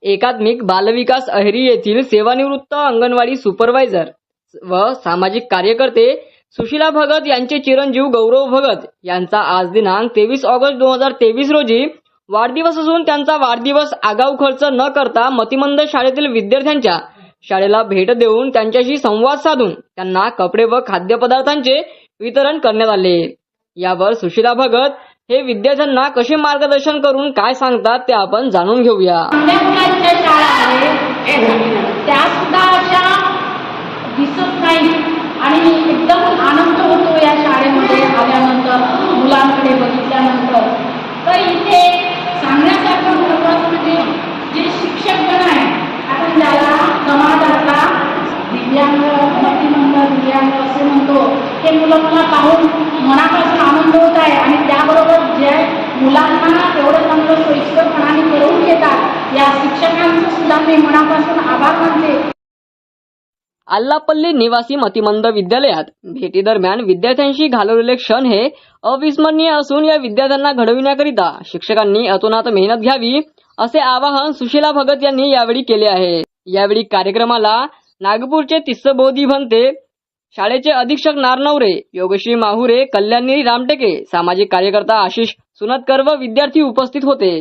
एकात्मिक बालविकास अहेरी येथील सेवानिवृत्त अंगणवाडी सुपरवायझर व सामाजिक कार्यकर्ते सुशीला भगत यांचे चिरंजीव गौरव भगत यांचा आज दिनांक 23 ऑगस्ट 2023 रोजी वाढदिवस असून त्यांचा वाढदिवस आगाऊ खर्च न करता मतिमंद शाळेतील विद्यार्थ्यांच्या शाळेला भेट देऊन त्यांच्याशी संवाद साधून त्यांना कपडे व खाद्यपदार्थांचे वितरण करण्यात आले। यावर सुशीला भगत हे विद्यार्थ्यांना कसे मार्गदर्शन करून काय सांगतात ते आपण जाणून घेऊया। त्या सुद्धा अशा दिसत नाही आणि एकदम आनंद होतो या शाळेमध्ये आल्यानंतर, मुलांकडे बघितल्यानंतर। तर इथे सांगण्यासारखं महत्त्वाचं म्हणजे जे शिक्षकगण आहे, आपण ज्याला समाजातला दिव्यांग, मतिमंद दिव्यांग असे म्हणतो, हे मुलं मला पाहून मनापासून आनंद होत आहे आणि त्याबरोबर जे मुलांना तेवढं चांगलं सोयीस्करपणाने करून घेतात या शिक्षकांचं सुद्धा मी मनापासून आभार मानते। आल्लापल्ली निवासी मतिमंद विद्यालयात भेटी दरम्यान विद्यार्थ्यांशी घालवलेले क्षण हे अविस्मरणीय असून या विद्यार्थ्यांना घडविण्याकरिता शिक्षकांनी अतोनात मेहनत घ्यावी असे आवाहन सुशीला भगत यांनी यावेळी केले आहे। यावेळी कार्यक्रमाला नागपूरचे तिस्सबोधी भंते, शाळेचे अधीक्षक नारनवरे, योगश्री माहुरे, कल्याणी रामटेके, सामाजिक कार्यकर्ता आशिष सुनतकर व विद्यार्थी उपस्थित होते।